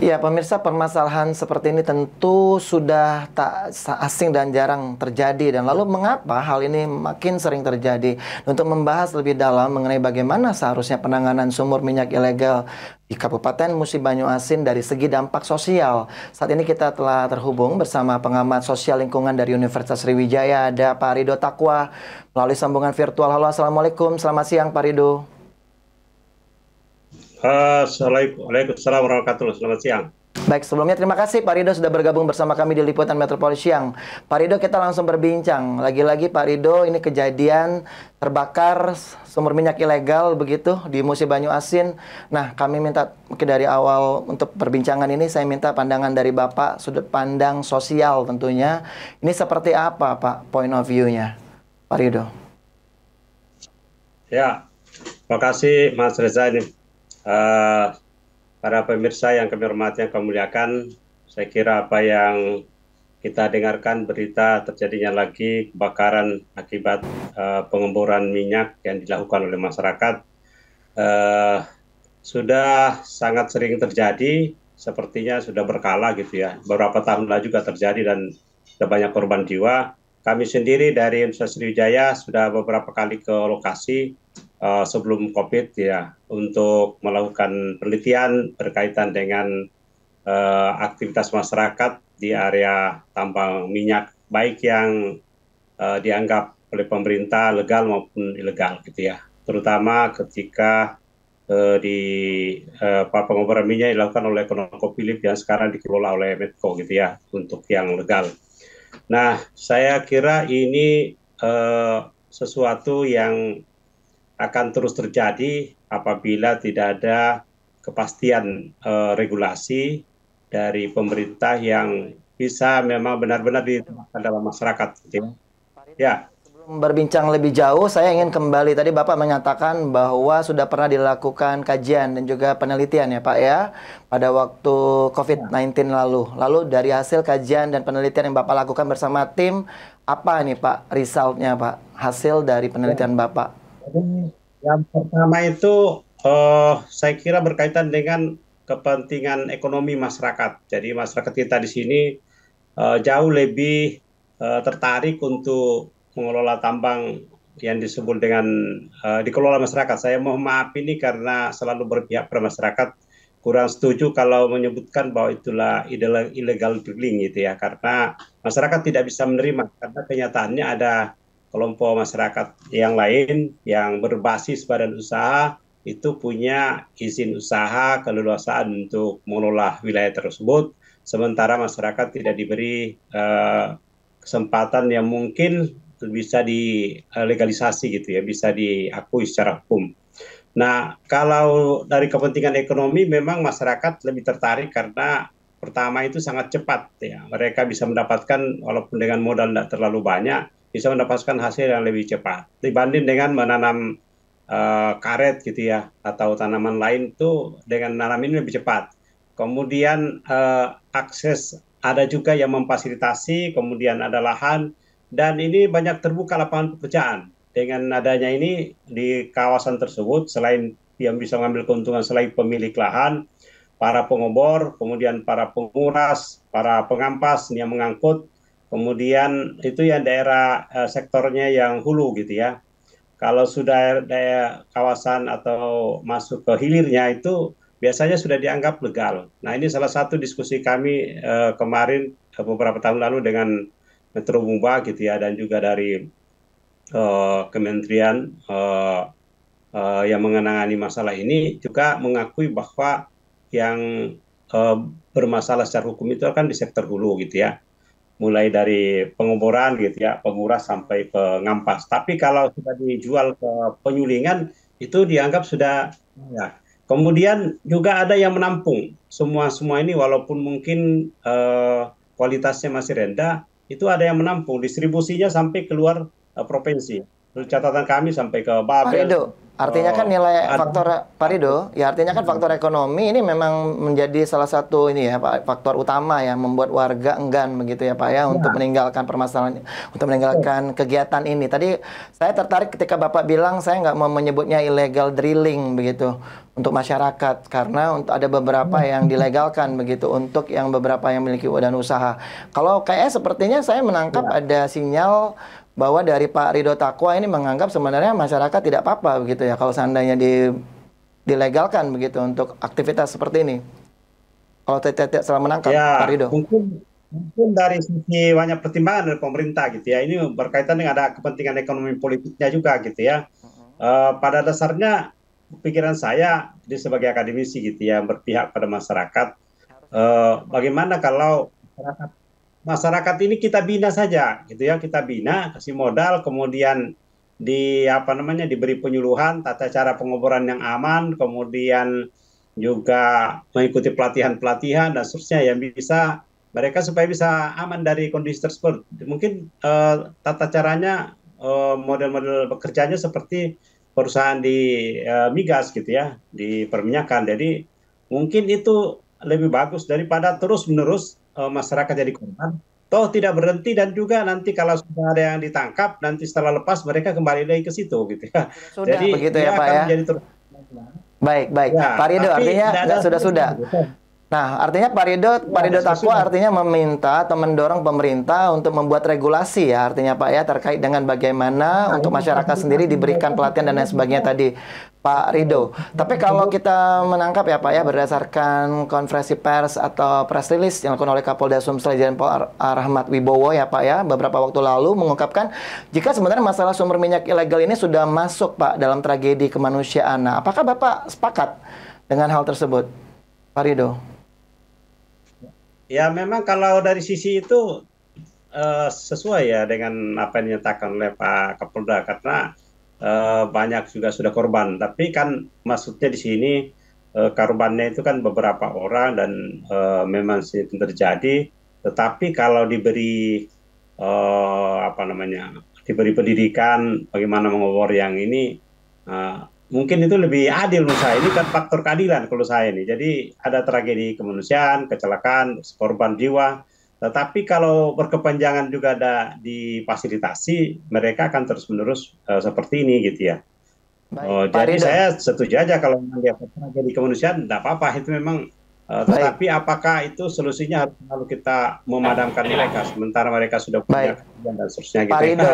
Ya, pemirsa, permasalahan seperti ini tentu sudah tak asing dan jarang terjadi. Dan lalu mengapa hal ini makin sering terjadi? Untuk membahas lebih dalam mengenai bagaimana seharusnya penanganan sumur minyak ilegal di Kabupaten Musi Banyuasin dari segi dampak sosial. Saat ini kita telah terhubung bersama pengamat sosial lingkungan dari Universitas Sriwijaya, ada Pak Rido Takwa, melalui sambungan virtual. Halo, Assalamualaikum, selamat siang Pak Rido. Waalaikumsalam warahmatullahi wabarakatuh. Selamat siang. Baik, sebelumnya terima kasih Pak Rido sudah bergabung bersama kami di Liputan Metropolis Siang. Pak Rido, kita langsung berbincang. Lagi-lagi Pak Rido, ini kejadian terbakar sumur minyak ilegal begitu di Musi Banyuasin. Nah, kami minta mungkin dari awal untuk perbincangan ini saya minta pandangan dari Bapak, sudut pandang sosial tentunya. Ini seperti apa Pak point of view-nya, Pak Rido? Ya, terima kasih Mas Reza ini. Para pemirsa yang kami hormati, yang kami muliakan, saya kira apa yang kita dengarkan berita terjadinya lagi kebakaran akibat pengeboran minyak yang dilakukan oleh masyarakat sudah sangat sering terjadi, sepertinya sudah berkala gitu ya. Beberapa tahun lalu juga terjadi dan sudah banyak korban jiwa. Kami sendiri dari Universitas Sriwijaya sudah beberapa kali ke lokasi sebelum COVID ya untuk melakukan penelitian berkaitan dengan aktivitas masyarakat di area tambang minyak, baik yang dianggap oleh pemerintah legal maupun ilegal gitu ya. Terutama ketika di pengeboran minyak dilakukan oleh ConocoPhillips yang sekarang dikelola oleh Medco gitu ya untuk yang legal. Nah, saya kira ini sesuatu yang akan terus terjadi apabila tidak ada kepastian regulasi dari pemerintah yang bisa memang benar-benar diterapkan dalam masyarakat. Gitu. Ya. Sebelum berbincang lebih jauh, saya ingin kembali. Tadi Bapak menyatakan bahwa sudah pernah dilakukan kajian dan juga penelitian ya Pak ya, pada waktu COVID-19 lalu. Lalu dari hasil kajian dan penelitian yang Bapak lakukan bersama tim, apa nih Pak resultnya Pak, hasil dari penelitian Bapak? Yang pertama itu saya kira berkaitan dengan kepentingan ekonomi masyarakat. Jadi masyarakat kita di sini jauh lebih tertarik untuk mengelola tambang yang disebut dengan dikelola masyarakat. Saya mohon maaf ini karena selalu berpihak pada masyarakat, kurang setuju kalau menyebutkan bahwa itulah illegal drilling gitu ya, karena masyarakat tidak bisa menerima karena kenyataannya ada kelompok masyarakat yang lain yang berbasis badan usaha itu punya izin usaha keleluasaan untuk mengelola wilayah tersebut, sementara masyarakat tidak diberi kesempatan yang mungkin bisa dilegalisasi gitu ya, bisa diakui secara hukum. Nah, kalau dari kepentingan ekonomi memang masyarakat lebih tertarik karena pertama itu sangat cepat ya. Mereka bisa mendapatkan walaupun dengan modal tidak terlalu banyak, bisa mendapatkan hasil yang lebih cepat dibanding dengan menanam karet gitu ya atau tanaman lain itu dengan nanam ini lebih cepat. Kemudian akses ada juga yang memfasilitasi, kemudian ada lahan dan ini banyak terbuka lapangan pekerjaan. Dengan adanya ini di kawasan tersebut selain yang bisa mengambil keuntungan selain pemilik lahan, para pengobor, kemudian para penguras, para pengampas yang mengangkut, kemudian itu yang daerah sektornya yang hulu gitu ya. Kalau sudah daerah kawasan atau masuk ke hilirnya itu biasanya sudah dianggap legal. Nah, ini salah satu diskusi kami kemarin beberapa tahun lalu dengan Metro Mumba gitu ya, dan juga dari kementerian yang mengenangani masalah ini juga mengakui bahwa yang bermasalah secara hukum itu kan di sektor hulu gitu ya, mulai dari pengeboran gitu ya, penguras sampai pengampas. Tapi kalau sudah dijual ke penyulingan itu dianggap sudah ya. Kemudian juga ada yang menampung semua ini walaupun mungkin kualitasnya masih rendah, itu ada yang menampung distribusinya sampai keluar provinsi. Catatan kami sampai ke Pak Babel. Rido, Artinya kan nilai faktor Pak Rido, ya artinya kan faktor ekonomi ini memang menjadi salah satu ini ya Pak, faktor utama ya membuat warga enggan begitu ya Pak ya untuk ya, meninggalkan permasalahan, untuk meninggalkan kegiatan ini. Tadi saya tertarik ketika Bapak bilang saya nggak mau menyebutnya illegal drilling begitu untuk masyarakat karena untuk ada beberapa yang dilegalkan begitu untuk yang beberapa yang memiliki badan usaha. Kalau kayak sepertinya saya menangkap ya. ada sinyal bahwa dari Pak Ridho Taqwa ini menganggap sebenarnya masyarakat tidak apa-apa begitu ya kalau seandainya dilegalkan begitu untuk aktivitas seperti ini. Kalau tidak salah menangkap Pak Ya, Ridho. mungkin dari sisi banyak pertimbangan dari pemerintah gitu ya. Ini berkaitan dengan ada kepentingan ekonomi politiknya juga gitu ya. Pada dasarnya pikiran saya di sebagai akademisi gitu ya berpihak pada masyarakat. Bagaimana kalau masyarakat ini kita bina saja gitu ya, kita bina, kasih modal, kemudian di apa namanya diberi penyuluhan tata cara pengoboran yang aman, kemudian juga mengikuti pelatihan-pelatihan dan seterusnya yang bisa mereka supaya bisa aman dari kondisi tersebut. Mungkin tata caranya model-model bekerjanya seperti perusahaan di migas gitu ya, di perminyakan. Jadi mungkin itu lebih bagus daripada terus-menerus masyarakat jadi korban. Toh tidak berhenti dan juga nanti kalau sudah ada yang ditangkap, nanti setelah lepas mereka kembali lagi ke situ gitu ya. Sudah Jadi begitu ya dia Pak akan ya. menjadi terus. Baik, baik. Pak Ya, Ridho tapi artinya tidak ada nggak sudah-sudah. solusinya gitu. Nah, artinya Pak Ya, ada Ridho Taqwa solusinya. artinya meminta atau mendorong pemerintah untuk membuat regulasi ya, artinya Pak ya terkait dengan bagaimana Nah, untuk ini masyarakat sendiri fasilitasi mereka diberikan pelatihan dan supaya lain bisa sebagainya tadi, Pak Ridho. Tapi kalau kita menangkap ya Pak ya berdasarkan konferensi pers atau press release yang dilakukan oleh Kapolda Sumsel Irjen Pol Rahmat Wibowo ya Pak ya beberapa waktu lalu mengungkapkan jika sebenarnya masalah sumber minyak ilegal ini sudah masuk Pak dalam tragedi kemanusiaan. Nah, apakah Bapak sepakat dengan hal tersebut, Pak Ridho? ya memang kalau dari sisi itu sesuai ya dengan apa yang dinyatakan oleh Pak Kapolda karena banyak juga sudah korban. Tapi kan maksudnya di sini korbannya itu kan beberapa orang dan memang itu terjadi. Tetapi kalau diberi apa namanya diberi pendidikan bagaimana mengobor yang ini eh, mungkin itu lebih adil menurut saya. Ini kan faktor keadilan kalau saya ini. Jadi ada tragedi kemanusiaan, kecelakaan, korban jiwa. Tetapi kalau berkepanjangan juga ada difasilitasi, mereka akan terus-menerus seperti ini gitu ya. Baik, Oh, Pak jadi Ridho. saya setuju aja kalau melihat tragedi kemanusiaan, tidak apa-apa itu memang. Baik, Tetapi apakah itu solusinya harus lalu kita memadamkan mereka, sementara mereka sudah punya baik. kejadian dan seterusnya Pak gitu ya. Ridho.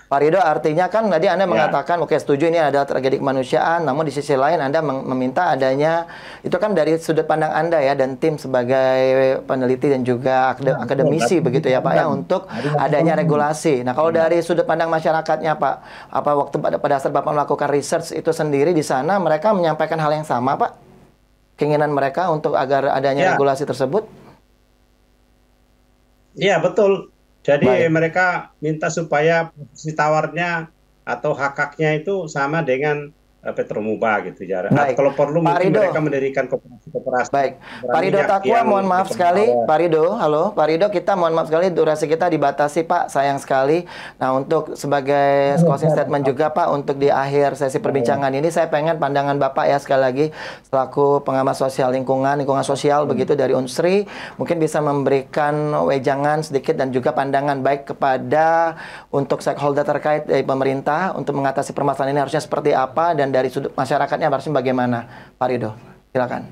Pak Ridho, artinya kan tadi Anda Ya, mengatakan, oke setuju ini ada tragedi kemanusiaan, namun di sisi lain Anda meminta adanya, itu kan dari sudut pandang Anda ya, dan tim sebagai peneliti dan juga ya betul. akademisi Tapi begitu ya Pak ya, untuk dari yang adanya ekonomi. regulasi. Nah kalau Ya. dari sudut pandang masyarakatnya Pak, apa waktu pada saat Bapak melakukan research itu sendiri di sana, mereka menyampaikan hal yang sama Pak? Keinginan mereka untuk agar adanya Ya, regulasi tersebut? iya betul. Jadi Baik, mereka minta supaya posisi tawarnya atau hak-haknya itu sama dengan Petromuba gitu ya. Atau baik. kalau perlu Pak mungkin mereka Ridho, mendirikan koperasi-koperasi baik, Pak Ridho minyak Taqwa, mohon yang maaf sekali, dikenal. Pak Ridho, halo, Pak Ridho, kita mohon maaf sekali, durasi kita dibatasi, Pak, sayang sekali. Nah, untuk sebagai closing statement juga, Pak, untuk di akhir sesi perbincangan ini, saya pengen pandangan Bapak ya, sekali lagi, selaku pengamat sosial lingkungan sosial, begitu, dari Unsri, mungkin bisa memberikan wejangan sedikit dan juga pandangan baik kepada untuk stakeholder terkait dari pemerintah, untuk mengatasi permasalahan ini harusnya seperti apa, dan dari sudut masyarakatnya harusnya bagaimana, Pak Ridho, silakan.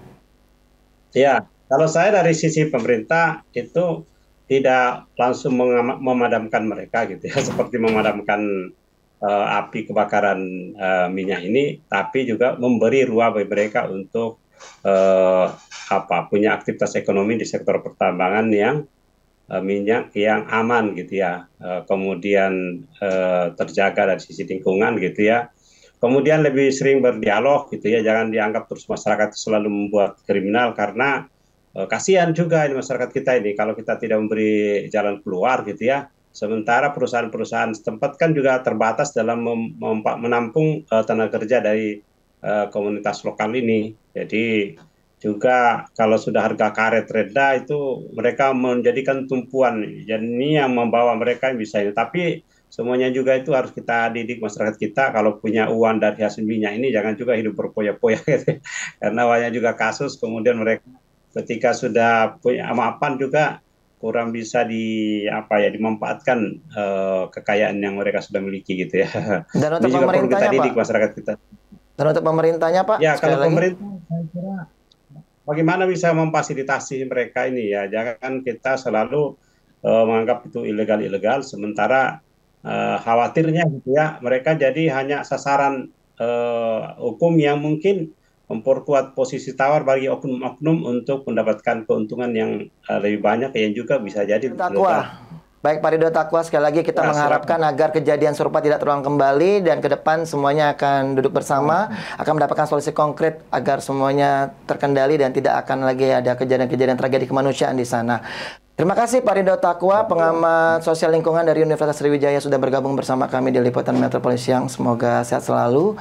Ya, kalau saya dari sisi pemerintah itu tidak langsung memadamkan mereka gitu ya, seperti memadamkan api kebakaran minyak ini, tapi juga memberi ruang bagi mereka untuk eh, punya aktivitas ekonomi di sektor pertambangan yang minyak yang aman gitu ya, kemudian terjaga dari sisi lingkungan gitu ya. Kemudian lebih sering berdialog gitu ya, jangan dianggap terus masyarakat itu selalu membuat kriminal karena kasihan juga ini masyarakat kita ini kalau kita tidak memberi jalan keluar gitu ya. Sementara perusahaan-perusahaan setempat kan juga terbatas dalam menampung tenaga kerja dari komunitas lokal ini. Jadi juga kalau sudah harga karet rendah itu mereka menjadikan tumpuan. Jadi ini yang membawa mereka bisa ini. Tapi semuanya juga itu harus kita didik masyarakat kita kalau punya uang dari hasil minyak ini jangan juga hidup berpoya-poya gitu. Karena banyak juga kasus kemudian mereka ketika sudah punya mapan juga kurang bisa dimanfaatkan kekayaan yang mereka sudah miliki gitu ya. Dan Ini untuk juga perlu kita pemerintahnya, Pak. didik masyarakat kita. Dan untuk pemerintahnya, Pak, Ya, sekali kalau lagi. pemerintah saya kira bagaimana bisa memfasilitasi mereka ini ya. Jangan kita selalu menganggap itu ilegal-ilegal sementara khawatirnya gitu ya mereka jadi hanya sasaran hukum yang mungkin memperkuat posisi tawar bagi oknum-oknum untuk mendapatkan keuntungan yang lebih banyak yang juga bisa jadi Takwa. ilegal. Baik Pak Ridho Takwa, sekali lagi kita Ya, mengharapkan silakan. agar kejadian serupa tidak terulang kembali dan ke depan semuanya akan duduk bersama, akan mendapatkan solusi konkret agar semuanya terkendali dan tidak akan lagi ada kejadian-kejadian tragedi kemanusiaan di sana. Terima kasih Pak Ridho Takwa, pengamat sosial lingkungan dari Universitas Sriwijaya sudah bergabung bersama kami di Liputan Metropolis Siang. Semoga sehat selalu.